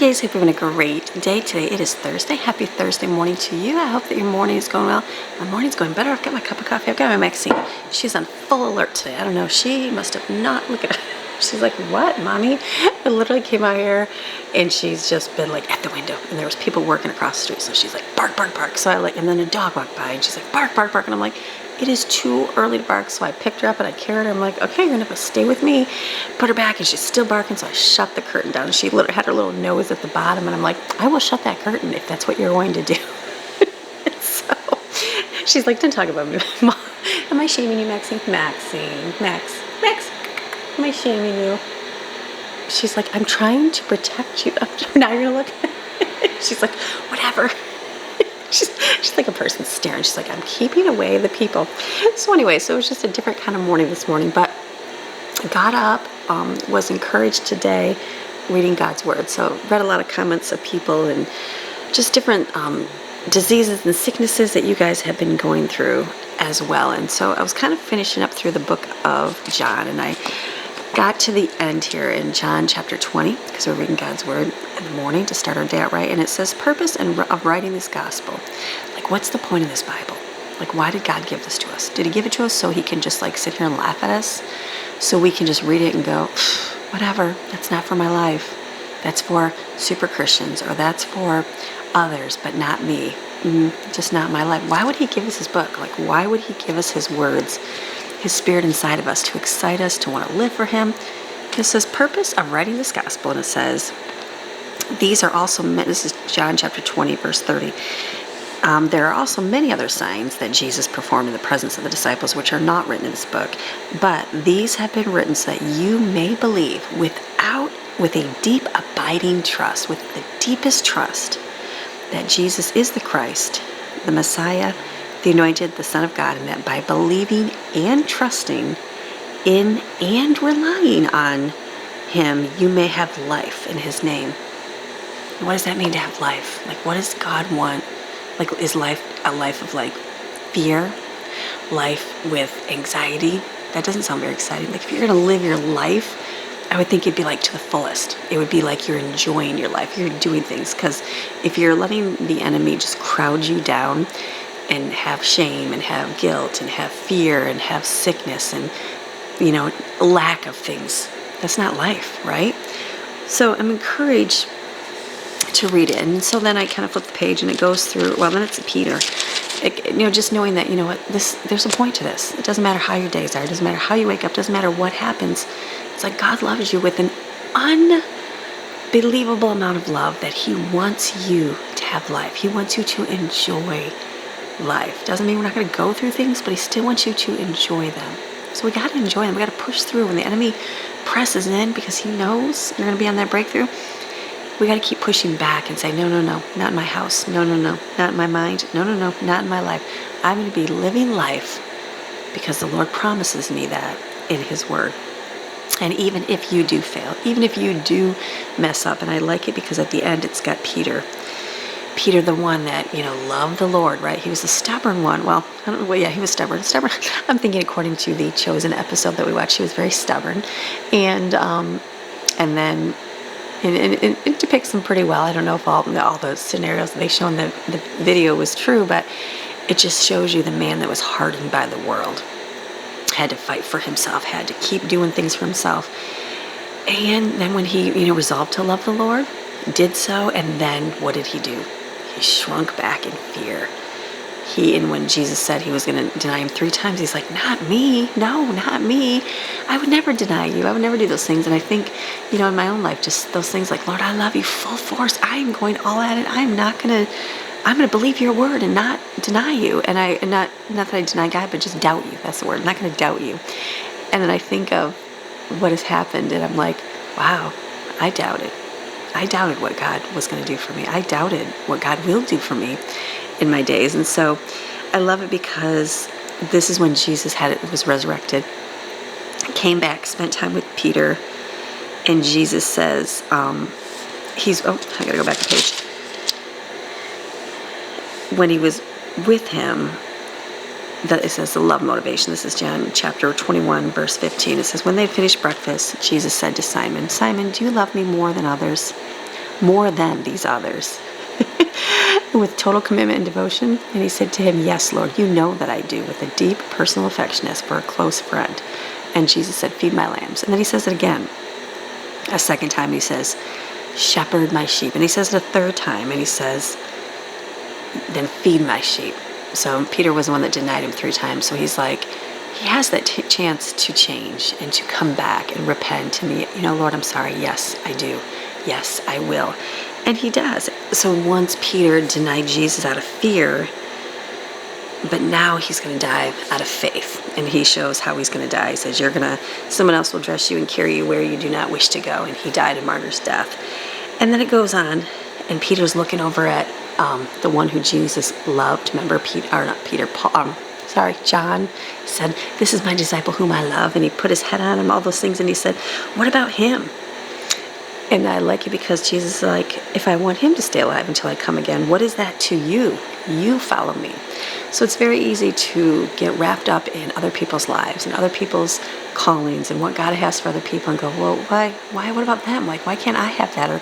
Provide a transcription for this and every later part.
guys, hope you're having a great day today. It is Thursday. Happy Thursday morning to you. I hope that your morning is going well. My morning's going better. I've got my cup of coffee. I've got my Maxine. She's on full alert today. I don't know. She must have not looked at She's like, what, mommy? I literally came out here and she's just been like at the window and there was people working across the street. So she's like, bark, bark, bark. So and then a dog walked by and she's like, bark, bark, bark. And I'm like, it is too early to bark. So I picked her up and I carried her. I'm like, okay, you're gonna have to stay with me. Put her back and she's still barking. So I shut the curtain down. She literally had her little nose at the bottom and I'm like, I will shut that curtain if that's what you're going to do. So she's like, don't talk about me. Mom, am I shaming you, Maxine? Max, am I shaming you? She's like, I'm trying to protect you. Now you're gonna look. She's like, whatever. She's like a person staring. She's like, I'm keeping away the people. So anyway, so it was just a different kind of morning this morning, but got up, was encouraged today reading God's word. So read a lot of comments of people and just different diseases and sicknesses that you guys have been going through as well. And so I was kind of finishing up through the book of John, and I got to the end here in John chapter 20, because we're reading God's word in the morning to start our day out right. And it says, purpose of writing this gospel. Like, what's the point of this Bible? Like, why did God give this to us? Did he give it to us so he can just like sit here and laugh at us? So we can just read it and go, whatever, that's not for my life. That's for super Christians, or that's for others, but not me. Just not my life. Why would he give us his book? Like, why would he give us his words, his spirit inside of us to excite us, to want to live for him? It says, purpose of writing this gospel, and it says, these are also, this is John chapter 20, verse 30. There are also many other signs that Jesus performed in the presence of the disciples, which are not written in this book, but these have been written so that you may believe with a deep abiding trust, with the deepest trust, that Jesus is the Christ, the Messiah, the Anointed, the Son of God, and that by believing and trusting in and relying on him, you may have life in his name. What does that mean to have life? Like, what does God want? Like, is life a life of like fear? Life with anxiety? That doesn't sound very exciting. Like, if you're going to live your life, I would think it'd be like to the fullest. It would be like you're enjoying your life. You're doing things. Because if you're letting the enemy just crowd you down and have shame and have guilt and have fear and have sickness and, lack of things, that's not life, right? So I'm encouraged to read it. And so then I kind of flip the page and it goes through, well, then it's Peter. Just knowing that, there's a point to this. It doesn't matter how your days are. It doesn't matter how you wake up. It doesn't matter what happens. It's like God loves you with an unbelievable amount of love that he wants you to have life. He wants you to enjoy life. Doesn't mean we're not going to go through things, but he still wants you to enjoy them. So we got to enjoy them. We got to push through. When the enemy presses in because he knows you're going to be on that breakthrough, we got to keep pushing back and say, no, not in my house. No, not in my mind. No, not in my life. I'm going to be living life because the Lord promises me that in his word. And even if you do fail, even if you do mess up, and I like it because at the end it's got Peter, the one that, loved the Lord, right? He was the stubborn one. Well, I don't know. Well, yeah, he was stubborn. I'm thinking according to the Chosen episode that we watched, he was very stubborn. And then it depicts him pretty well. I don't know if all the scenarios that they show in the video was true, but it just shows you the man that was hardened by the world, had to fight for himself, had to keep doing things for himself. And then when he, resolved to love the Lord, did so, and then what did he do? He shrunk back in fear. And when Jesus said he was going to deny him 3 times, he's like, not me. No, not me. I would never deny you. I would never do those things. And I think, in my own life, just those things like, Lord, I love you full force. I am going all at it. I'm going to believe your word and not deny you. And not that I deny God, but just doubt you. That's the word. I'm not going to doubt you. And then I think of what has happened, and I'm like, wow, I doubted. I doubted what God was going to do for me. I doubted what God will do for me in my days. And so I love it because this is when Jesus was resurrected, came back, spent time with Peter, and Jesus says, I gotta go back a page. When he was with him, it says the love motivation. This is John chapter 21, verse 15. It says, when they had finished breakfast, Jesus said to Simon, Simon, do you love me more than others? more than these others. With total commitment and devotion. And he said to him, yes, Lord, you know that I do, with a deep personal affection as for a close friend. And Jesus said, feed my lambs. And then he says it again. A second time he says, shepherd my sheep. And he says it a third time, and he says, then feed my sheep. So Peter was the one that denied him 3 times. So he's like, he has that chance to change and to come back and repent to me. You know, Lord, I'm sorry. Yes, I do. Yes, I will. And he does. So once Peter denied Jesus out of fear, but now he's going to die out of faith. And he shows how he's going to die. He says, someone else will dress you and carry you where you do not wish to go. And he died a martyr's death. And then it goes on, and Peter's looking over at the one who Jesus loved. Remember, John said, this is my disciple whom I love. And he put his head on him, all those things. And he said, what about him? And I like it because Jesus is like, if I want him to stay alive until I come again, what is that to you? You follow me. So it's very easy to get wrapped up in other people's lives and other people's callings and what God has for other people and go, well, why, what about them? Like, why can't I have that? Or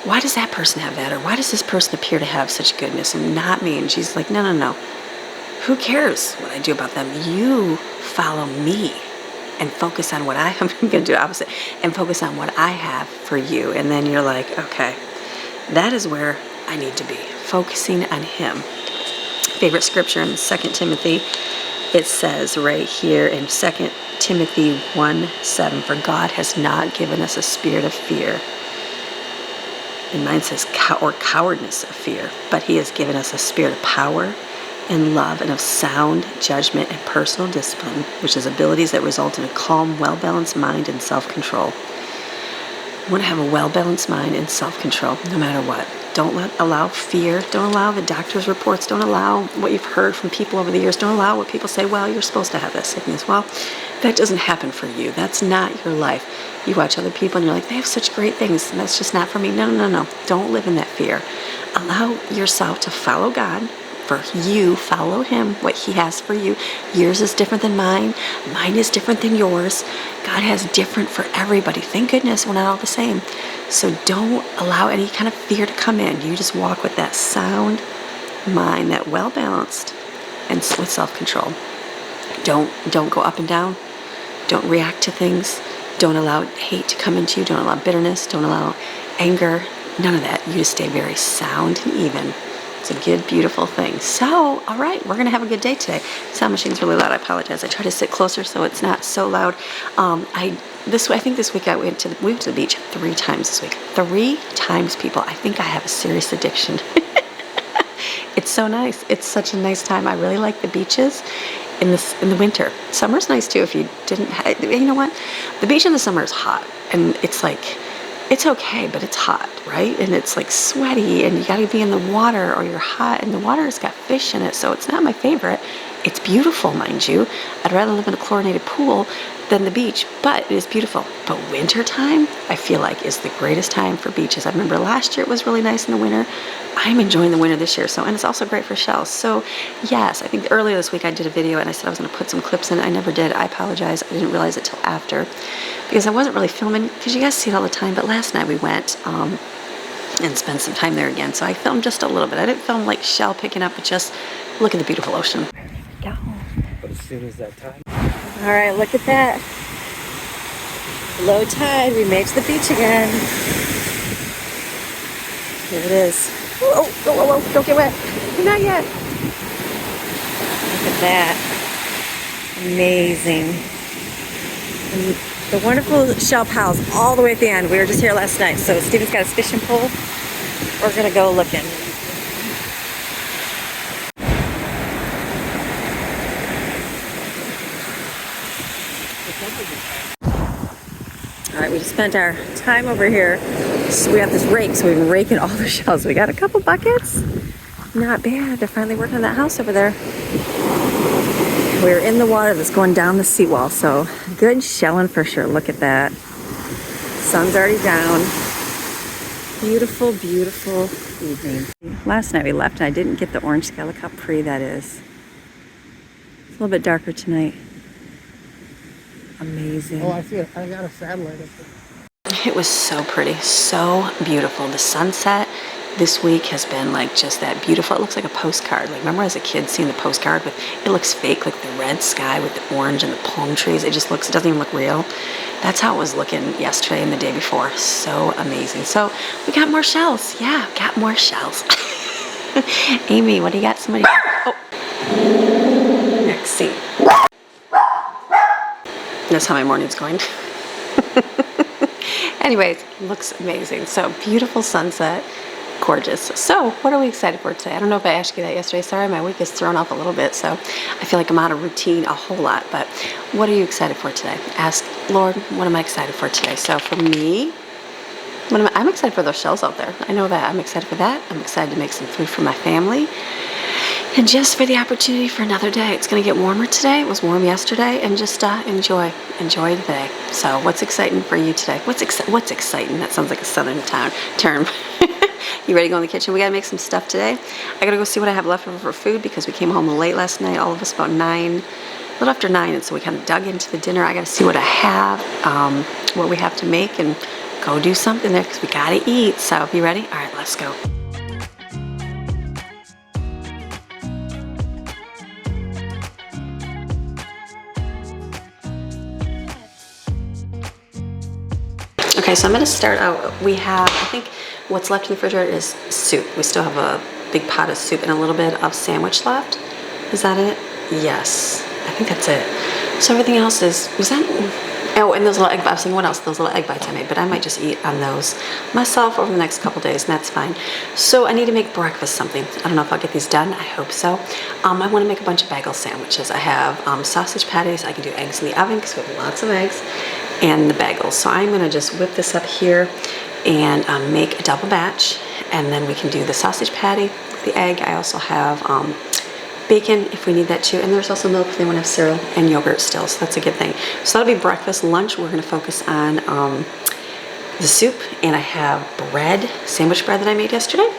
why does that person have that? Or why does this person appear to have such goodness and not me? And Jesus is like, no. Who cares what I do about them? You follow me. And focus on what I'm going to do the opposite, and focus on what I have for you. And then you're like, okay, that is where I need to be, focusing on him. Favorite scripture in 2 Timothy, it says right here in 2 Timothy 1:7, for God has not given us a spirit of fear. And mine says cowardness of fear, but he has given us a spirit of power and love and of sound judgment and personal discipline, which is abilities that result in a calm, well-balanced mind and self-control. You want to have a well-balanced mind and self-control no matter what. Don't allow fear. Don't allow the doctor's reports. Don't allow what you've heard from people over the years. Don't allow what people say, well, you're supposed to have that sickness. Well, that doesn't happen for you. That's not your life. You watch other people and you're like, they have such great things, and that's just not for me. No. Don't live in that fear. Allow yourself to follow God. For you, follow him, what he has for you. Yours is different than mine. Mine is different than yours. God has different for everybody. Thank goodness we're not all the same. So don't allow any kind of fear to come in. You just walk with that sound mind, that well-balanced, and with self-control. Don't go up and down. Don't react to things. Don't allow hate to come into you. Don't allow bitterness. Don't allow anger. None of that. You just stay very sound and even. It's a good, beautiful thing. So, all right, we're going to have a good day today. Sound machine's really loud. I apologize. I try to sit closer so it's not so loud. I think this week I went to the beach 3 times this week. 3 times, people. I think I have a serious addiction. It's so nice. It's such a nice time. I really like the beaches in the winter. Summer's nice too. If you didn't, you know what? The beach in the summer is hot, and it's like, it's okay, but it's hot, right? And it's like sweaty, and you got to be in the water or you're hot, and the water has got fish in it, so it's not my favorite. It's beautiful, mind you. I'd rather live in a chlorinated pool than the beach, but it is beautiful. But winter time, I feel like, is the greatest time for beaches. I remember last year it was really nice in the winter. I'm enjoying the winter this year, and it's also great for shells. So yes, I think earlier this week I did a video and I said I was going to put some clips in. I never did. I apologize. I didn't realize it till after because I wasn't really filming, because you guys see it all the time. But last night we went and spent some time there again. So I filmed just a little bit. I didn't film like shell picking up, but just look at the beautiful ocean. Go. But as soon as that time. All right, look at that. Low tide, we made it to the beach again. Here it is. Oh, don't get wet. Not yet. Look at that. Amazing. And the wonderful shell piles all the way at the end. We were just here last night, so Steven's got his fishing pole. We're gonna go looking. All right, we just spent our time over here. So we got this rake, so we've been raking all the shells. We got a couple buckets. Not bad. They're finally working on that house over there. We're in the water that's going down the seawall, so good shelling for sure. Look at that. Sun's already down. Beautiful, beautiful evening. Last night we left and I didn't get the orange scale. Look how pretty that is. It's a little bit darker tonight. Amazing. Oh, I see it. I got a satellite up there. It was so pretty, so beautiful. The sunset this week has been like just that beautiful. It looks like a postcard. Like, remember as a kid seeing the postcard with, it looks fake, like the red sky with the orange and the palm trees. It just looks, it doesn't even look real. That's how it was looking yesterday and the day before. So amazing. So we got more shells. Yeah, got more shells. Amy, what do you got? Somebody, oh, next scene. That's how my morning's going. Anyways, looks amazing. So beautiful sunset, gorgeous. So what are we excited for today? I don't know if I asked you that yesterday. Sorry, my week is thrown off a little bit, so I feel like I'm out of routine a whole lot. But what are you excited for today? Ask, Lord, what am I excited for today? So for me, I'm excited for those shells out there. I know that. I'm excited for that. I'm excited to make some food for my family. And just for the opportunity for another day. It's going to get warmer today. It was warm yesterday. And just enjoy the day. So what's exciting for you today? What's exciting? That sounds like a southern term. You ready to go in the kitchen? We got to make some stuff today. I got to go see what I have left over for food because we came home late last night. All of us about 9, a little after 9. And so we kind of dug into the dinner. I got to see what I have, what we have to make, and go do something there because we got to eat. So you ready? All right, let's go. Okay, so I'm going to start out. We have, I think what's left in the refrigerator is soup. We still have a big pot of soup and a little bit of sandwich left. Is that it? Yes, I think that's it. So everything else was that? Oh, and those little egg bites. I was thinking, what else? Those little egg bites I made, but I might just eat on those myself over the next couple days, and that's fine. So I need to make breakfast something. I don't know if I'll get these done. I hope so. I want to make a bunch of bagel sandwiches. I have sausage patties. I can do eggs in the oven because we have lots of eggs, and the bagels. So I'm going to just whip this up here and make a double batch, and then we can do the sausage patty, the egg. I also have bacon if we need that too, and there's also milk if they want to have cereal, and yogurt still, so that's a good thing. So that'll be breakfast. Lunch, we're going to focus on the soup, and I have bread, sandwich bread that I made yesterday.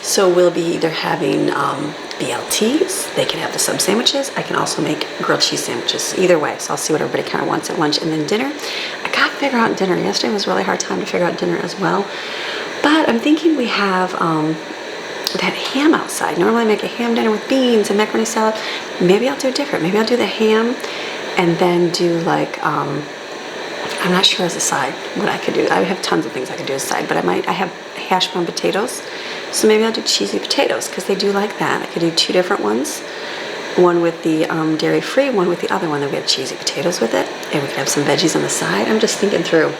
So we'll be either having BLTs, they can have the sub sandwiches. I can also make grilled cheese sandwiches, either way. So I'll see what everybody kind of wants at lunch. And then dinner, I got to figure out dinner. Yesterday was a really hard time to figure out dinner as well. But I'm thinking we have that ham outside. Normally I make a ham dinner with beans and macaroni salad. Maybe I'll do it different. Maybe I'll do the ham and then do like, I'm not sure as a side what I could do. I have tons of things I could do as a side, but I have hash brown potatoes. So maybe I'll do cheesy potatoes because they do like that. I could do 2 different ones. One with the dairy-free, one with the other one that we have cheesy potatoes with it. And we could have some veggies on the side. I'm just thinking through.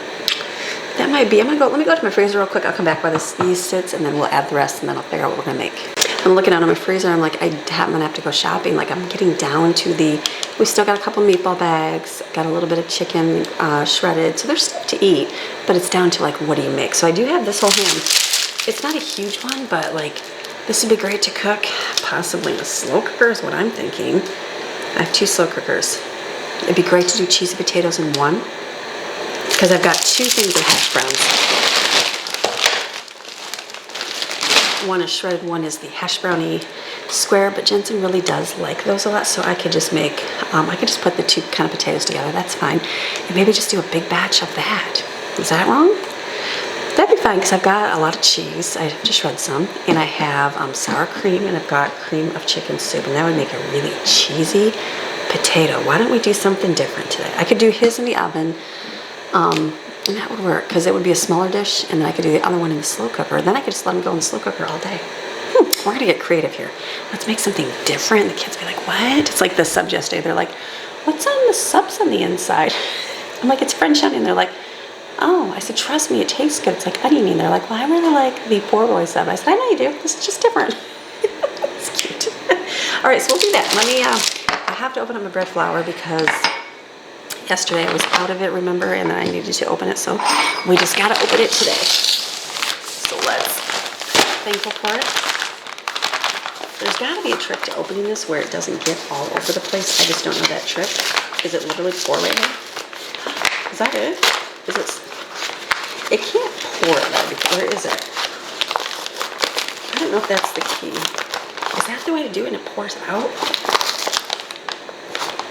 That might be, let me go to my freezer real quick. I'll come back while this yeast sits, and then we'll add the rest, and then I'll figure out what we're gonna make. I'm looking out on my freezer, I'm like, I'm gonna have to go shopping. Like, I'm getting down to we still got a couple meatball bags, got a little bit of chicken shredded, so there's stuff to eat, but it's down to like, what do you make? So I do have this whole ham. It's not a huge one, but like, this would be great to cook, possibly in a slow cooker is what I'm thinking. I have 2 slow cookers. It'd be great to do cheesy potatoes in one, because I've got 2 things of hash browns. One is shredded, one is the hash brownie square, but Jensen really does like those a lot, so I could just make, I could just put the 2 kind of potatoes together, that's fine. And maybe just do a big batch of that. Is that wrong? That'd be fine, because I've got a lot of cheese. I have to shred some, and I have sour cream, and I've got cream of chicken soup, and that would make a really cheesy potato. Why don't we do something different today? I could do his in the oven, and that would work, because it would be a smaller dish, and then I could do the other one in the slow cooker. Then I could just let them go in the slow cooker all day. We're gonna get creative here. Let's make something different. The kids be like, what? It's like the subs yesterday. They're like, what's on the subs on the inside? I'm like, it's French onion. They're like, oh. I said, trust me, it tastes good. It's like, what do you mean? They're like, well, I really like the poor boy sub. I said, I know you do. This is just different. It's cute. All right, so we'll do that. I have to open up my bread flour because yesterday I was out of it, remember, and then I needed to open it, so we just gotta open it today. So thankful for it. There's gotta be a trick to opening this where it doesn't get all over the place. I just don't know that trick. Is it literally pour right here? Is that it? Is it? It can't pour it though. Where is it? I don't know if that's the key. Is that the way to do it and it pours out?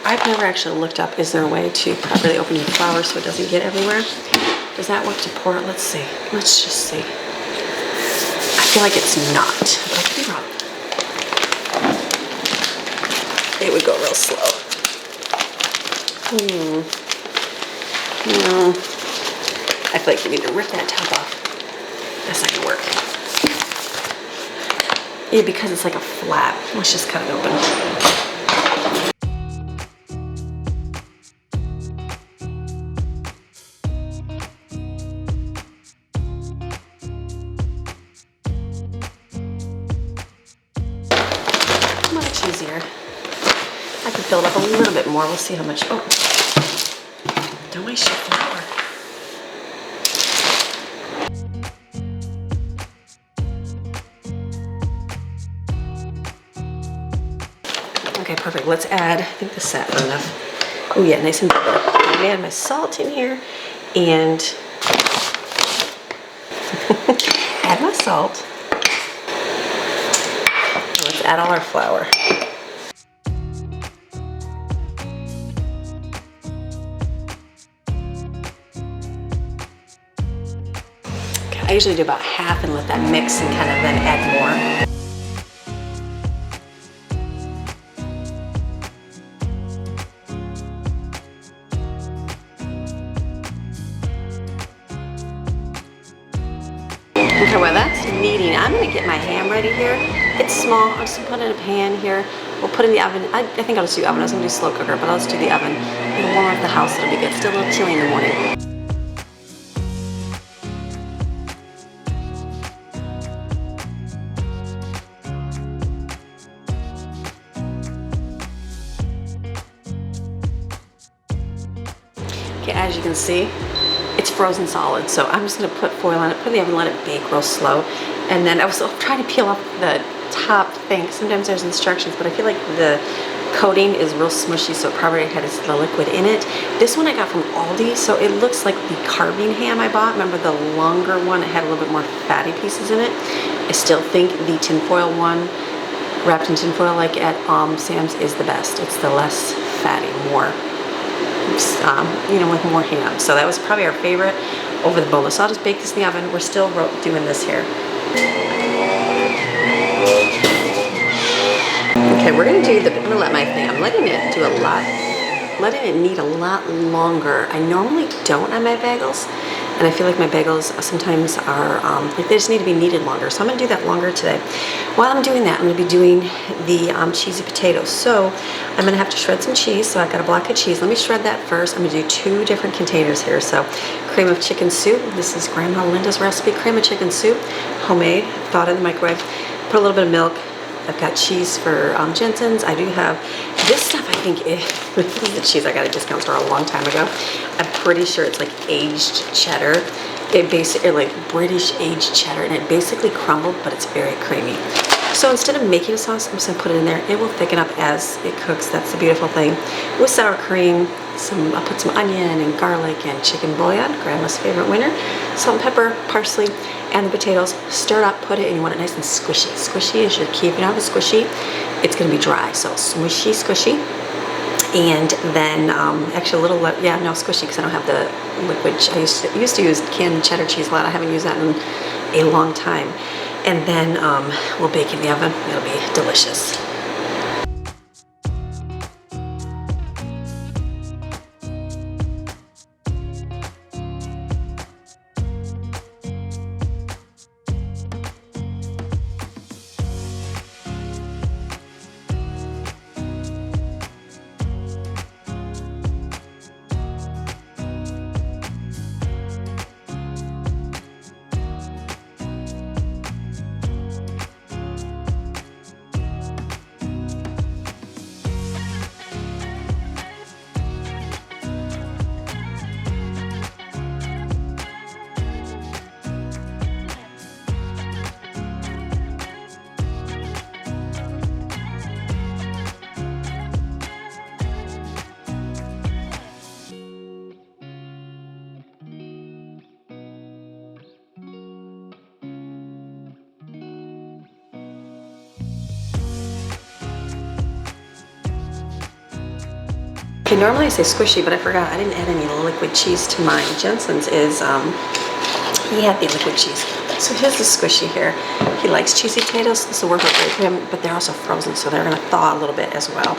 I've never actually looked up, is there a way to properly open your flour so it doesn't get everywhere? Is that what to pour? Let's see. Let's just see. I feel like it's not, but I could be wrong. It would go real slow. No. I feel like you need to rip that top off. That's not gonna work. Yeah, because it's like a flap. Let's just cut it open. Much easier. I can fill it up a little bit more. We'll see how much. Oh, don't waste your flour. Okay, perfect. Let's add, I think the sat enough. Oh yeah, nice and butter. I'm gonna add my salt in here and add my salt. And let's add all our flour. Okay, I usually do about half and let that mix and kind of then add more. Okay, well that's kneading. I'm gonna get my ham ready here. It's small, I'm just gonna put it in a pan here. We'll put it in the oven. I think I'll just do oven. I was gonna do slow cooker, but I'll just do the oven. It'll warm up the house, it'll be good. Still a little chilly in the morning. Okay, as you can see, it's frozen solid, so I'm just gonna put foil on it, put it in the oven, let it bake real slow. And then I was trying to peel off the top thing. Sometimes there's instructions, but I feel like the coating is real smushy, so it probably had the liquid in it. This one I got from Aldi, so it looks like the carving ham I bought. Remember the longer one? It had a little bit more fatty pieces in it. I still think the tinfoil one, wrapped in tinfoil like at Sam's, is the best. It's the less fatty, more with more ham. So that was probably our favorite over the boneless. So I'll just bake this in the oven. We're still doing this here. Okay, we're gonna do I'm gonna let my thing, I'm letting it do a lot, letting it knead a lot longer. I normally don't on my bagels, and I feel like my bagels sometimes are, like they just need to be kneaded longer. So I'm gonna do that longer today. While I'm doing that, I'm gonna be doing the cheesy potatoes. So I'm gonna have to shred some cheese. So I've got a block of cheese. Let me shred that first. I'm gonna do 2 different containers here. So cream of chicken soup. This is Grandma Linda's recipe. Cream of chicken soup, homemade, thawed in the microwave. Put a little bit of milk. I've got cheese for Jensen's. I do have this stuff. I think this is the cheese I got at a discount store a long time ago. I'm pretty sure it's like aged cheddar. It basically like British aged cheddar, and it basically crumbled, but it's very creamy. So instead of making a sauce, I'm just gonna put it in there. It will thicken up as it cooks. That's the beautiful thing. With sour cream, I'll put some onion and garlic and chicken bouillon, Grandma's favorite winner. Salt and pepper, parsley, and the potatoes. Stir it up, put it in. You want it nice and squishy. Squishy is your key. If you don't have a squishy, it's gonna be dry. So smushy, squishy. And then actually a little, squishy, because I don't have the liquid. I used to use canned cheddar cheese a lot. I haven't used that in a long time. And then we'll bake in the oven. It'll be delicious. Okay, normally I say squishy, but I forgot. I didn't add any liquid cheese to mine. Jensen's is, he had the liquid cheese. So his is squishy here. He likes cheesy potatoes. This will work out great for him, but they're also frozen, so they're gonna thaw a little bit as well.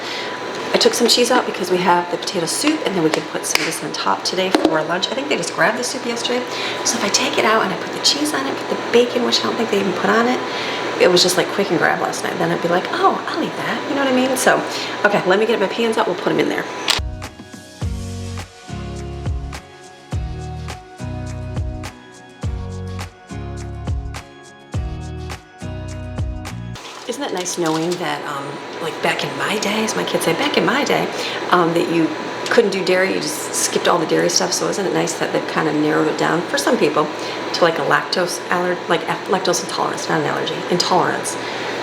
I took some cheese out because we have the potato soup, and then we can put some of this on top today for lunch. I think they just grabbed the soup yesterday. So if I take it out and I put the cheese on it, put the bacon, which I don't think they even put on it, it was just like quick and grab last night. Then I'd be like, oh, I'll eat that. You know what I mean? So, okay, let me get my pans out. We'll put them in there. Isn't it nice knowing that, like back in my day, as my kids say, back in my day, that you couldn't do dairy, you just skipped all the dairy stuff. So isn't it nice that they've kind of narrowed it down for some people to like a lactose intolerance, not an allergy, intolerance.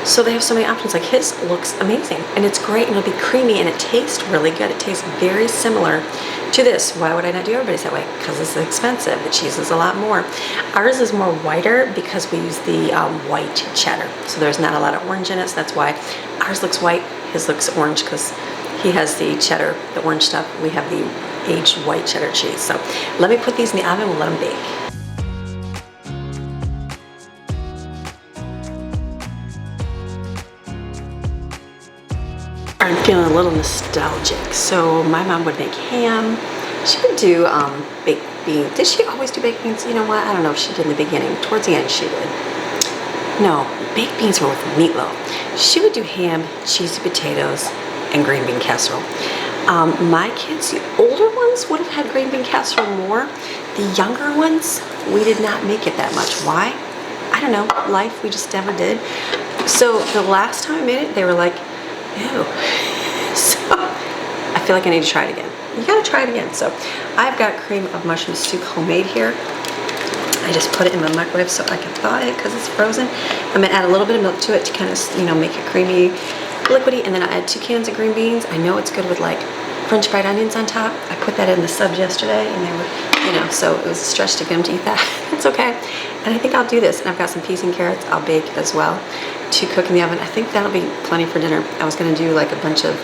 So they have so many options. Like his looks amazing, and it's great, and it'll be creamy, and it tastes really good. It tastes very similar to this. Why would I not do everybody's that way? Because it's expensive. The cheese is a lot more. Ours is more whiter because we use the white cheddar. So there's not a lot of orange in it, so that's why ours looks white, his looks orange, because he has the cheddar, the orange stuff. We have the aged white cheddar cheese. So let me put these in the oven, we'll let them bake. I'm feeling a little nostalgic. So my mom would make ham. She would do baked beans. Did she always do baked beans? You know what? I don't know if she did in the beginning. Towards the end, she did. No, baked beans were with meatloaf. She would do ham, cheesy potatoes, and green bean casserole. My kids, the older ones, would have had green bean casserole more. The younger ones, we did not make it that much. Why? I don't know. Life, we just never did. So the last time I made it, they were like, ew. So I feel like I need to try it again. You gotta try it again. So I've got cream of mushroom soup homemade here. I just put it in my microwave so I can thaw it because it's frozen. I'm gonna add a little bit of milk to it to kind of, you know, make it creamy, liquidy, and then I add 2 cans of green beans. I know it's good with like French fried onions on top. I put that in the sub yesterday, and they were, you know, so it was a stretch to get them to eat that. It's okay. And I think I'll do this. And I've got some peas and carrots I'll bake as well to cook in the oven. I think that'll be plenty for dinner. I was gonna do like a bunch of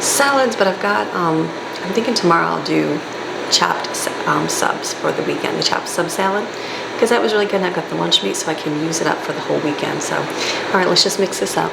salads, but I've got, I'm thinking tomorrow I'll do chopped subs for the weekend, the chopped sub salad, because that was really good, and I've got the lunch meat so I can use it up for the whole weekend. So, all right, let's just mix this up.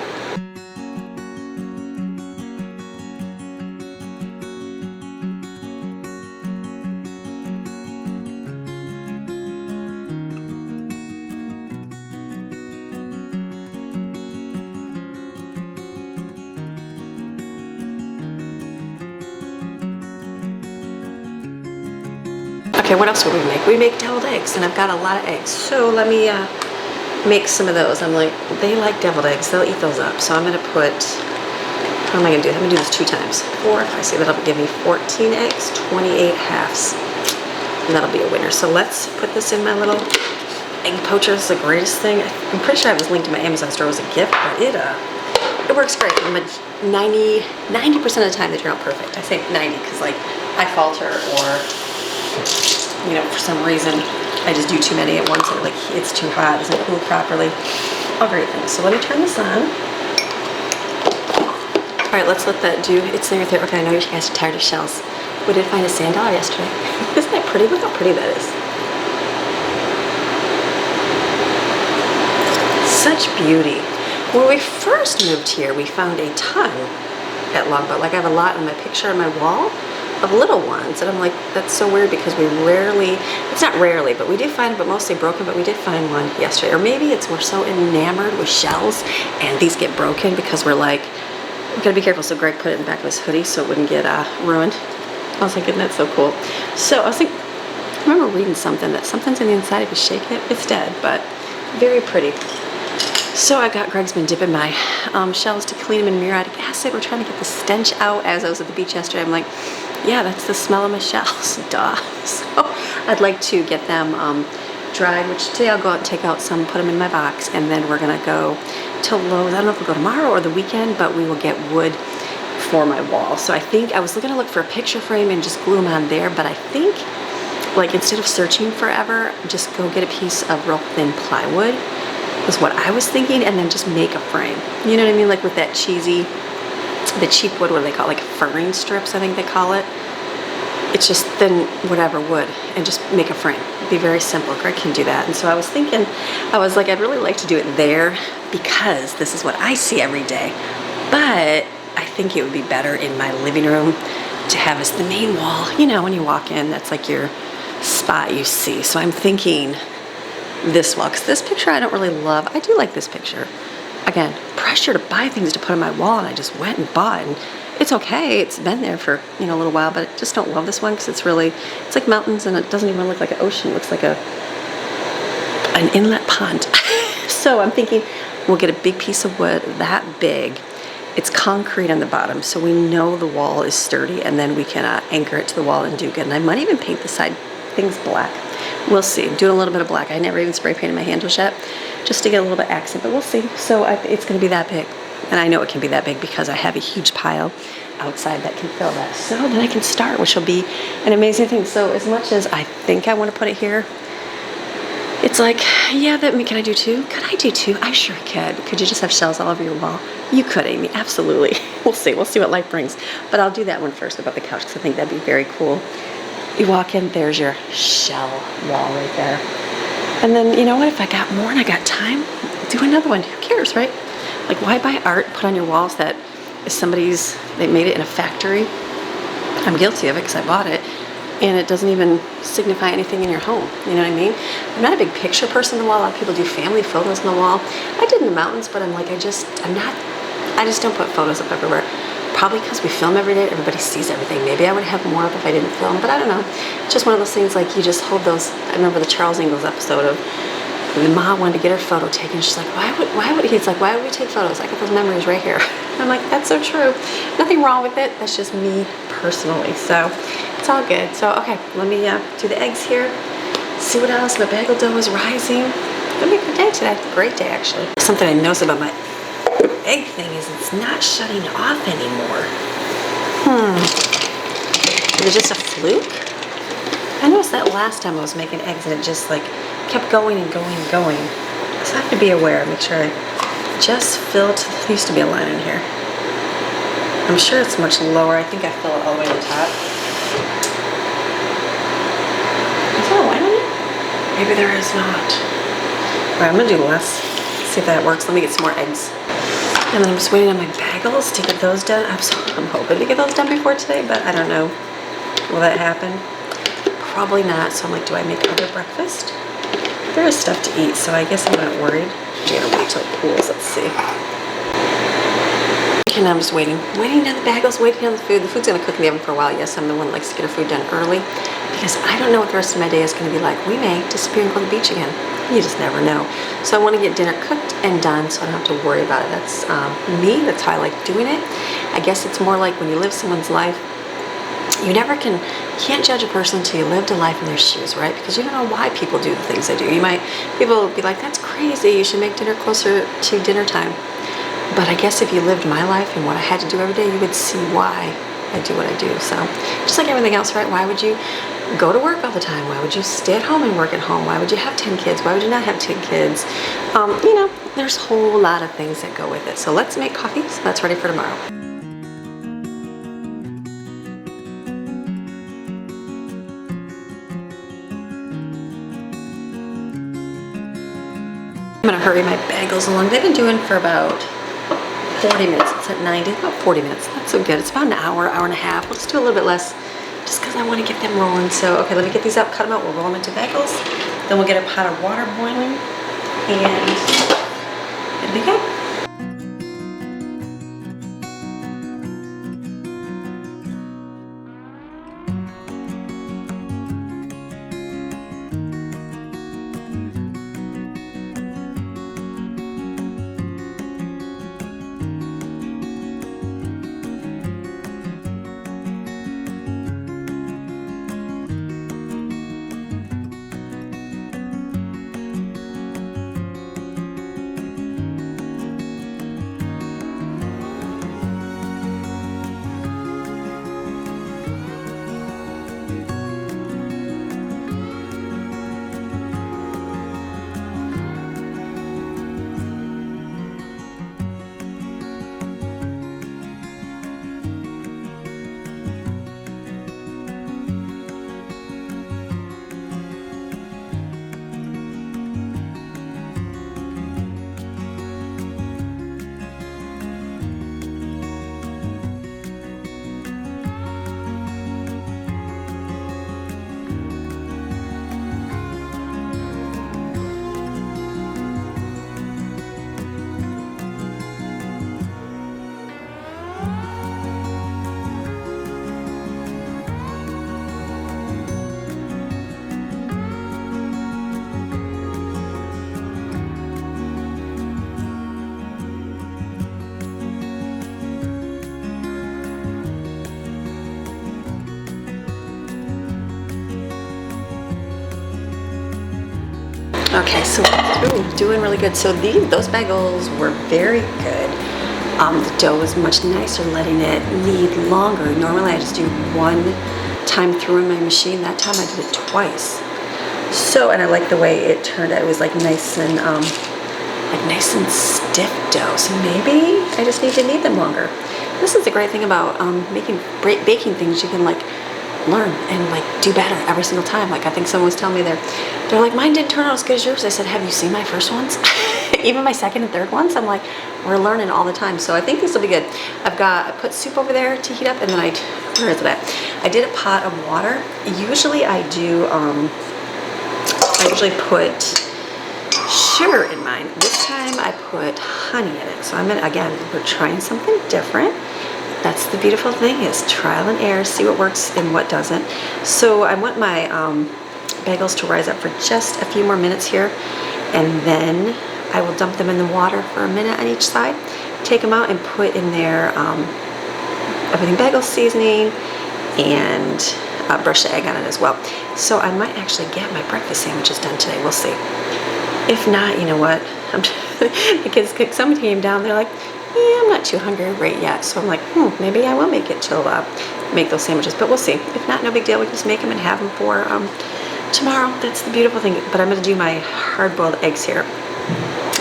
Okay, what else would we make? We make deviled eggs, and I've got a lot of eggs. So let me make some of those. I'm like, they like deviled eggs. They'll eat those up. So I'm gonna put, how am I gonna do? I'm gonna do this 2 times. 4, I see that'll give me 14 eggs, 28 halves. And that'll be a winner. So let's put this in my little egg poacher. It's the greatest thing. I'm pretty sure I was linked to my Amazon store as a gift, but it works great. But 90% of the time they turn out perfect. I say 90 because like I falter, or you know, for some reason I just do too many at once, and like it's too hot, doesn't cool properly. All great things. So let me turn this on. All right, let's let that do its thing right there. Okay, I know you guys are tired of shells. We did find a sand dollar yesterday. Isn't that pretty? Look how pretty that is. Such beauty. When we first moved here, we found a ton at Longboat. Like I have a lot in my picture on my wall of little ones, and I'm like, that's so weird because we rarely, it's not rarely, but we do find them, but mostly broken. But we did find one yesterday, or maybe it's we're so enamored with shells and these get broken because we're like, we gotta be careful. So Greg put it in the back of his hoodie so it wouldn't get ruined. I was thinking that's so cool. So I was thinking, I remember reading something that something's in the inside. If you shake it, it's dead, but very pretty. So I got, Greg's been dipping my shells to clean them in muriatic acid. We're trying to get the stench out. As I was at the beach yesterday, I'm like, yeah, that's the smell of my shells, duh. So I'd like to get them dried, which today I'll go out and take out some, put them in my box, and then we're gonna go to Lowe's. I don't know if we'll go tomorrow or the weekend, but we will get wood for my wall. So I think I was gonna look for a picture frame and just glue them on there, but I think, like, instead of searching forever, just go get a piece of real thin plywood is what I was thinking, and then just make a frame. You know what I mean? Like with that cheesy the cheap wood, what do they call it? Like furring strips, I think they call it. It's just thin whatever wood and just make a frame. It'd be very simple. Greg can do that. And so I was thinking, I was like, I'd really like to do it there because this is what I see every day. But I think it would be better in my living room to have as the main wall. You know, when you walk in, that's like your spot you see. So I'm thinking this wall, because this picture I don't really love. I do like this picture. Again, pressure to buy things to put on my wall, and I just went and bought, and it's okay. It's been there for, you know, a little while, but I just don't love this one because it's like mountains, and it doesn't even look like an ocean. It looks like an inlet pond. So I'm thinking we'll get a big piece of wood that big. It's concrete on the bottom, so we know the wall is sturdy, and then we can anchor it to the wall and do good. And I might even paint the side things black. We'll see. I'm doing a little bit of black. I never even spray painted my handles yet, just to get a little bit accent, but we'll see. So it's going to be that big. And I know it can be that big because I have a huge pile outside that can fill that. So then I can start, which will be an amazing thing. So as much as I think I want to put it here, it's like, yeah, can I do two? Could I do two? I sure could. Could you just have shells all over your wall? You could, Amy, absolutely. We'll see. We'll see what life brings. But I'll do that one first about the couch because I think that'd be very cool. You walk in, there's your shell wall right there. And then, you know what, if I got more and I got time, do another one. Who cares, right? Like, why buy art, put on your walls that is they made it in a factory? I'm guilty of it because I bought it, and it doesn't even signify anything in your home. You know what I mean? I'm not a big picture person on the wall. A lot of people do family photos on the wall. I did in the mountains, but I'm like, I just don't put photos up everywhere. Probably because we film every day, everybody sees everything. Maybe I would have more up if I didn't film, but I don't know. It's just one of those things, like, you just hold those. I remember the Charles Ingalls episode of the mom wanted to get her photo taken. She's like, why would we take photos? I got those memories right here. And I'm like, that's so true. Nothing wrong with it. That's just me personally. So it's all good. So, okay, let me do the eggs here. See what else. My bagel dough is rising. It's gonna be a good day today. Great day, actually. Something I noticed about my egg thing is it's not shutting off anymore. Is it just a fluke? I noticed that last time I was making eggs and it just like kept going and going and going. So I have to be aware, make sure I just fill to, there used to be a line in here. I'm sure it's much lower. I think I fill it all the way to the top. Is there a line on it? Maybe there is not. All right, I'm gonna do less. See if that works. Let me get some more eggs. And then I'm just waiting on my bagels to get those done. I'm hoping to get those done before today, but I don't know. Will that happen? Probably not. So I'm like, do I make other breakfast? There is stuff to eat, so I guess I'm not worried. I'm gonna wait till it cools. Let's see. Okay, now I'm just waiting on the bagels, waiting on the food. The food's gonna cook in the oven for a while. Yes, I'm the one that likes to get her food done early because I don't know what the rest of my day is gonna be like. We may disappear and go to the beach again. You just never know. So I want to get dinner cooked and done so I don't have to worry about it. That's me. That's how I like doing it. I guess it's more like when you live someone's life, you can't judge a person until you lived a life in their shoes, right? Because you don't know why people do the things they do. People will be like, that's crazy. You should make dinner closer to dinner time. But I guess if you lived my life and what I had to do every day, you would see why I do what I do. So just like everything else, right? Why would you go to work all the time? Why would you stay at home and work at home? Why would you have 10 kids? Why would you not have 10 kids? You know, there's a whole lot of things that go with it. So let's make coffee so that's ready for tomorrow. I'm gonna hurry my bagels along. They've been doing for about 40 minutes. It's at 90, about 40 minutes. Not so good. It's about an hour, hour and a half. We'll just do a little bit less just because I want to get them rolling. So, okay, let me get these out, cut them out. We'll roll them into bagels. Then we'll get a pot of water boiling and it'll be good. Okay, so doing really good. So those bagels were very good. The dough was much nicer, letting it knead longer. Normally I just do one time through in my machine. That time I did it twice. So, and I like the way it turned out. It was like nice and stiff dough. So maybe I just need to knead them longer. This is the great thing about baking things. You can like learn and like do better every single time. Like I think someone was telling me they're like, mine didn't turn out as good as yours. I said, have you seen my first ones? Even my second and third ones. I'm like, we're learning all the time. So I think this will be good. I put soup over there to heat up, and then where is it at? I did a pot of water. Usually I do, I usually put sugar in mine. This time I put honey in it. So we're trying something different. That's the beautiful thing, is trial and error, see what works and what doesn't. So I want my bagels to rise up for just a few more minutes here, and then I will dump them in the water for a minute on each side, take them out and put in there everything bagel seasoning, and brush the egg on it as well. So I might actually get my breakfast sandwiches done today. We'll see. If not, you know what? The kids cooked. Someone came down. They're like, yeah, I'm not too hungry right yet. So I'm like, maybe I will make it till make those sandwiches. But we'll see. If not, no big deal. We can just make them and have them for tomorrow. That's the beautiful thing. But I'm going to do my hard-boiled eggs here.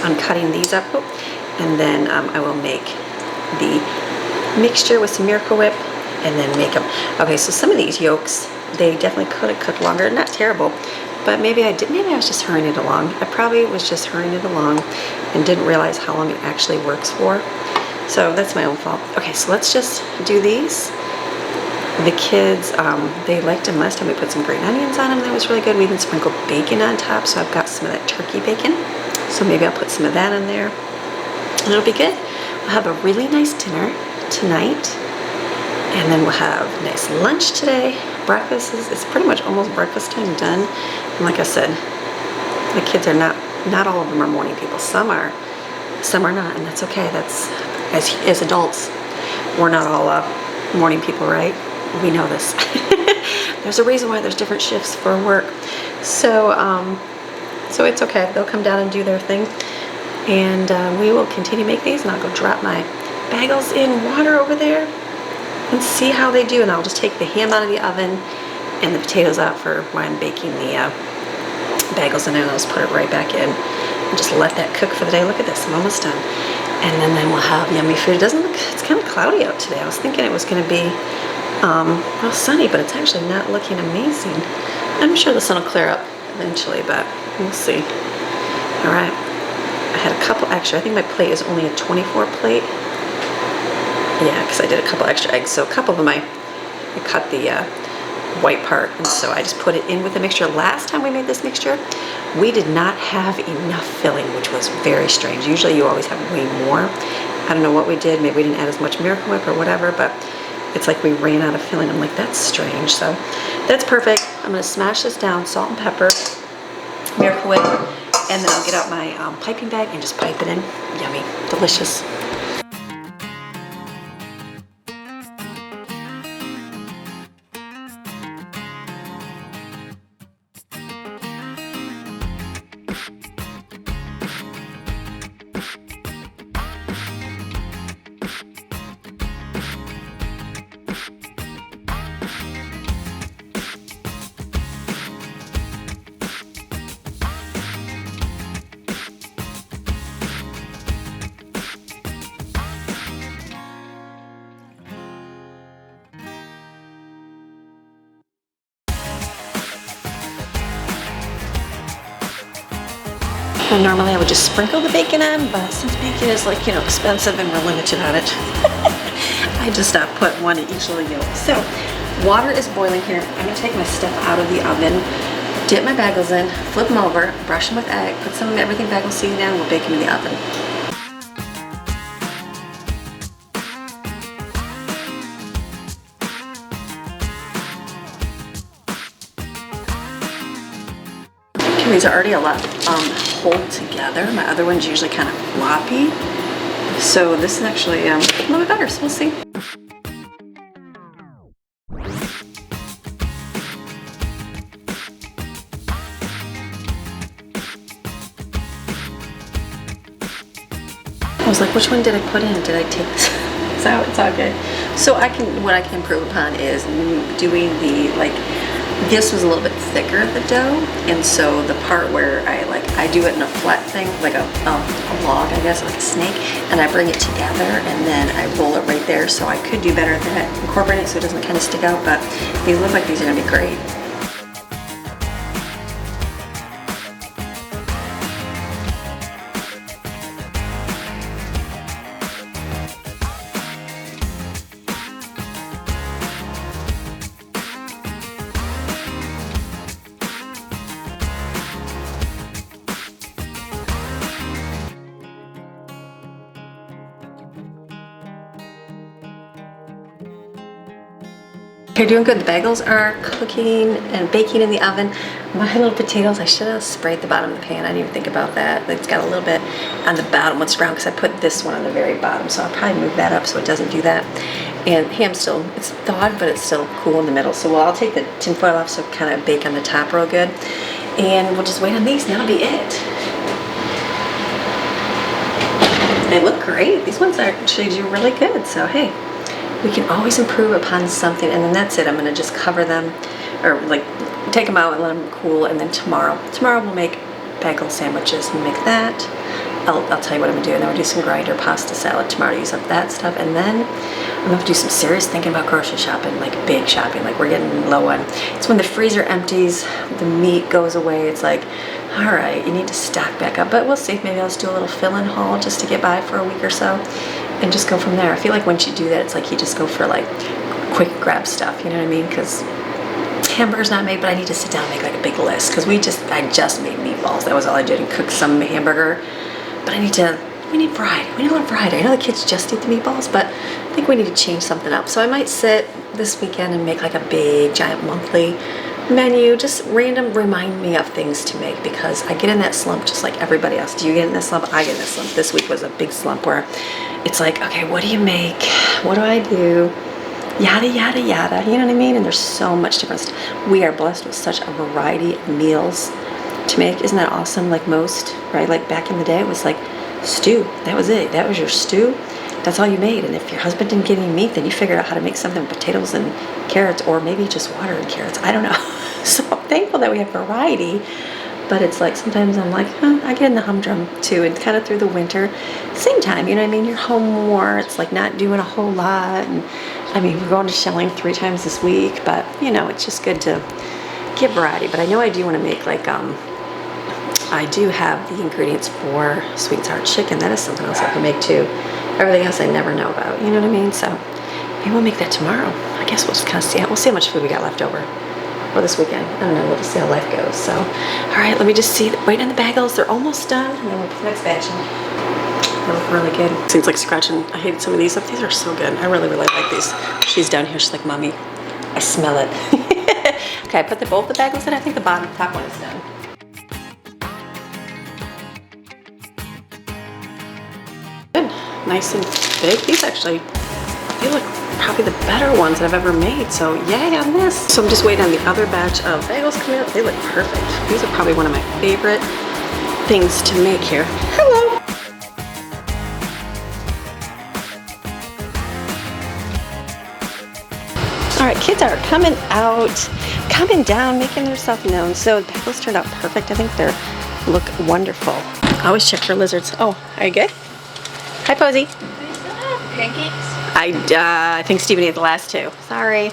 I'm cutting these up, and then I will make the mixture with some Miracle Whip, and then make them. Okay, so some of these yolks, they definitely could have cooked longer. Not terrible. But maybe I was just hurrying it along. I probably was just hurrying it along and didn't realize how long it actually works for. So that's my own fault. Okay, so let's just do these. The kids, they liked them last time. We put some green onions on them. That was really good. We even sprinkled bacon on top, so I've got some of that turkey bacon. So maybe I'll put some of that in there. And it'll be good. We'll have a really nice dinner tonight. And then we'll have a nice lunch today. Breakfast it's pretty much almost breakfast time done. And like I said, the kids are not all of them are morning people. Some are not, and that's okay. That's as adults, we're not all morning people, right? We know this. There's a reason why there's different shifts for work. So it's okay. They'll come down and do their thing, and we will continue to make these. And I'll go drop my bagels in water over there and see how they do. And I'll just take the ham out of the oven and the potatoes out for when I'm baking the bagels, and then I'll just put it right back in and just let that cook for the day. Look at this, I'm almost done. And then we'll have yummy food. It's kind of cloudy out today. I was thinking it was going to be well, sunny, but it's actually not looking amazing. I'm sure the sun will clear up eventually, but we'll see. All right, I had a couple extra. I think my plate is only a 24 plate. Yeah, because I did a couple extra eggs. So a couple of them I cut the white part, and so I just put it in with the mixture. Last time we made this mixture, we did not have enough filling, which was very strange. Usually you always have way more. I don't know what we did. Maybe we didn't add as much Miracle Whip or whatever, but it's like we ran out of filling. I'm like, that's strange. So that's perfect. I'm going to smash this down, salt and pepper, Miracle Whip, and then I'll get out my piping bag and just pipe it in. Yummy, delicious. And normally I would just sprinkle the bacon on, but since bacon is like, expensive and we're limited on it, I just put one in each little yolk. So water is boiling here. I'm gonna take my stuff out of the oven, dip my bagels in, flip them over, brush them with egg, put some of everything bagel seasoning down, and we'll bake them in the oven. These are already a lot hold together. My other one's usually kind of floppy. So this is actually a little bit better, so we'll see. I was like, which one did I put in? Did I take this? So it's all good. So what I can improve upon is doing the, like, this was a little bit thicker, the dough, and so the part where I do it in a flat thing, like a log, I guess, like a snake, and I bring it together, and then I roll it right there. So I could do better at that, incorporate it so it doesn't kind of stick out, but these look like these are gonna be great. You're doing good. The bagels are cooking and baking in the oven. My little potatoes, I should have sprayed the bottom of the pan. I didn't even think about that. It's got a little bit on the bottom once brown because I put this one on the very bottom, so I'll probably move that up so it doesn't do that. And ham still, it's thawed, but it's still cool in the middle. So I'll take the tin foil off so it kind of bake on the top real good. And we'll just wait on these and that'll be it. They look great. These ones actually do really good, so hey. We can always improve upon something, and then that's it. I'm gonna just cover them, or like take them out and let them cool, and then tomorrow we'll make bagel sandwiches and make that. I'll tell you what I'm gonna do, and then we'll do some grinder pasta salad tomorrow to use up that stuff, and then I'm gonna do some serious thinking about grocery shopping, like big shopping, like we're getting low on. It's when the freezer empties, the meat goes away, it's like, all right, you need to stock back up, but we'll see. Maybe I'll just do a little fill-in haul just to get by for a week or so and just go from there. I feel like once you do that, it's like you just go for like quick grab stuff, you know what I mean? Because hamburger's not made, but I need to sit down and make like a big list because I just made meatballs. That was all I did, and cook some hamburger. But we need variety. We need a little variety. I know the kids just eat the meatballs, but I think we need to change something up. So I might sit this weekend and make like a big, giant monthly menu, just random remind me of things to make, because I get in that slump just like everybody else. Do you get in this slump? I get in this slump. This week was a big slump where it's like, okay, what do you make? What do I do? Yada, yada, yada. You know what I mean? And there's so much different stuff. We are blessed with such a variety of meals to make. Isn't that awesome? Like most, right? Like back in the day, it was like stew. That was it. That was your stew. That's all you made. And if your husband didn't get any meat, then you figured out how to make something with potatoes and carrots, or maybe just water and carrots. I don't know. So I'm thankful that we have variety, but it's like sometimes I'm like, I get in the humdrum too, and kind of through the winter. Same time, you know what I mean? You're home more. It's like not doing a whole lot. And I mean, we're going to Shelling 3 times this week, but you know, it's just good to get variety. But I know I do want to make like, I do have the ingredients for sweet and sour chicken. That is something else I can make too. Everything else I never know about, you know what I mean? So maybe we'll make that tomorrow. I guess we'll just kind of see. We'll see how much food we got left over. Or this weekend. I don't know. We'll just see how life goes. So, all right, let me just see. Wait on the bagels. They're almost done. And then we'll put the next batch in. They look really good. Seems like scratching. I hated some of these. These are so good. I really, really like these. She's down here. She's like, Mommy, I smell it. Okay, I put both the bagels in. I think the top one is done. Good. Nice and big. These actually, they look probably the better ones that I've ever made, so yay on this. So I'm just waiting on the other batch of bagels coming out. They look perfect. These are probably one of my favorite things to make here. Hello. All right, kids are coming out, coming down, making themselves known. So the bagels turned out perfect. I think they look wonderful. I always check for lizards. Oh, are you good? Hi, Posy. Do you still have pancakes? I think Stephen ate the last 2. Sorry.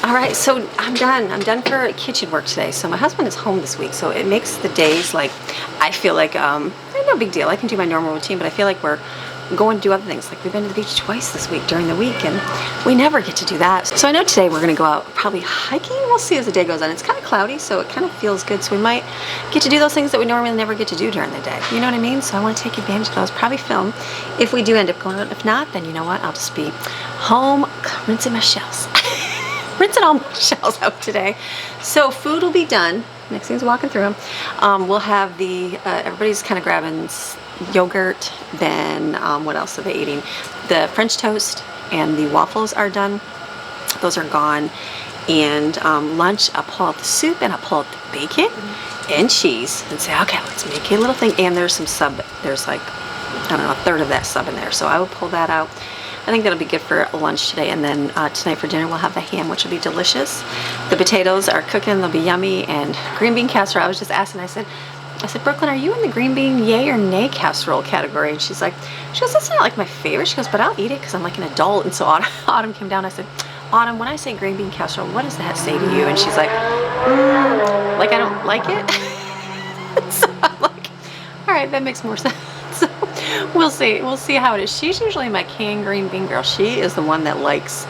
All right, so I'm done. I'm done for kitchen work today. So my husband is home this week, so it makes the days like, I feel like, no big deal. I can do my normal routine, but I feel like we're going to do other things. Like we've been to the beach twice this week during the week, and we never get to do that. So I know today we're gonna go out probably hiking. We'll see as the day goes on. It's kind of cloudy, so it kind of feels good. So we might get to do those things that we normally never get to do during the day. You know what I mean? So I want to take advantage of those. Probably film if we do end up going out. If not, then you know what? I'll just be home rinsing my shells. Rinsing all my shells out today. So food will be done. Next thing's walking through them. We'll have the, everybody's kind of grabbing yogurt, then what else are they eating? The French toast and the waffles are done. Those are gone. And lunch, I'll pull out the soup and I'll pull out the bacon and cheese and say, okay, let's make a little thing. And there's some there's like, don't know, a third of that sub in there. So I will pull that out. I think that'll be good for lunch today. And then tonight for dinner, we'll have the ham, which will be delicious. The potatoes are cooking, they'll be yummy. And green bean casserole, I was just asking, I said, Brooklyn, are you in the green bean yay or nay casserole category? And she goes, that's not like my favorite. She goes, but I'll eat it because I'm like an adult. And so Autumn came down. I said, Autumn, when I say green bean casserole, what does that say to you? And she's like, like I don't like it. So I'm like, all right, that makes more sense. So we'll see how it is. She's usually my canned green bean girl. She is the one that likes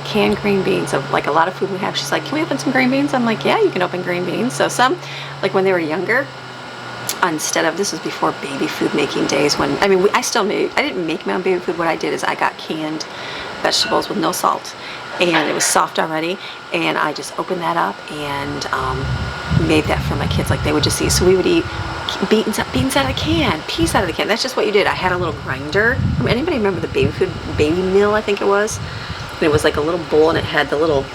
canned green beans of like a lot of food we have. She's like, can we open some green beans? I'm like, yeah, you can open green beans. So some, like when they were younger, instead of, this was before baby food making days, when I didn't make my own baby food. What I did is I got canned vegetables with no salt, and it was soft already, and I just opened that up and made that for my kids. Like they would just eat. So we would eat beans out of a can, peas out of the can. That's just what you did. I had a little grinder. Anybody remember the baby mill, I think it was? And it was like a little bowl, and it had the little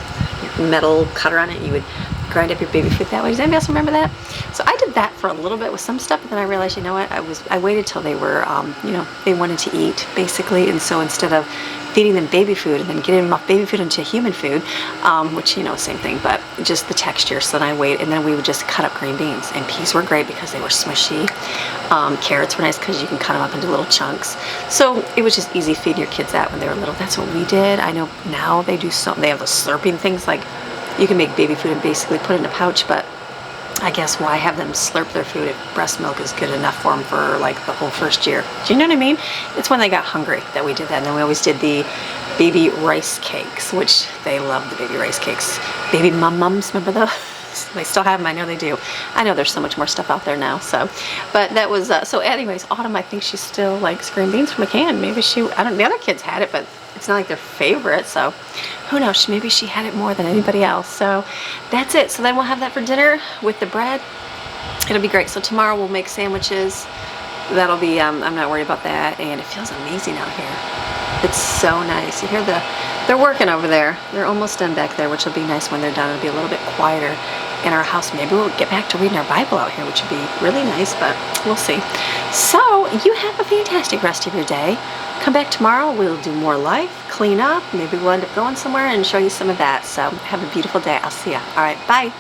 metal cutter on it. You would grind up your baby food that way. Does anybody else remember that? So I did that for a little bit with some stuff, but then I realized, you know what, I waited till they were, they wanted to eat, basically. And so instead of feeding them baby food and then getting them off baby food into human food, which, same thing, but just the texture. So then I waited, and then we would just cut up green beans. And peas were great because they were smushy. Carrots were nice because you can cut them up into little chunks. So it was just easy feeding your kids that when they were little. That's what we did. I know now they have the slurping things, like you can make baby food and basically put it in a pouch, but I guess why have them slurp their food if breast milk is good enough for them for like the whole first year? Do you know what I mean? It's when they got hungry that we did that. And then we always did the baby rice cakes, which they love the baby rice cakes. Baby mums, remember those? They still have them. I know they do. I know there's so much more stuff out there now. So, but that was, so anyways, Autumn, I think she still likes green beans from a can. Maybe the other kids had it, but it's not like their favorite. So who knows? Maybe she had it more than anybody else. So that's it. So then we'll have that for dinner with the bread. It'll be great. So tomorrow we'll make sandwiches. That'll be, I'm not worried about that. And it feels amazing out here. It's so nice. You hear they're working over there. They're almost done back there, which will be nice when they're done. It'll be a little bit quieter in our house. Maybe we'll get back to reading our Bible out here, which would be really nice, but we'll see. So you have a fantastic rest of your day. Come back tomorrow. We'll do more life, clean up. Maybe we'll end up going somewhere and show you some of that. So have a beautiful day. I'll see ya. All right. Bye.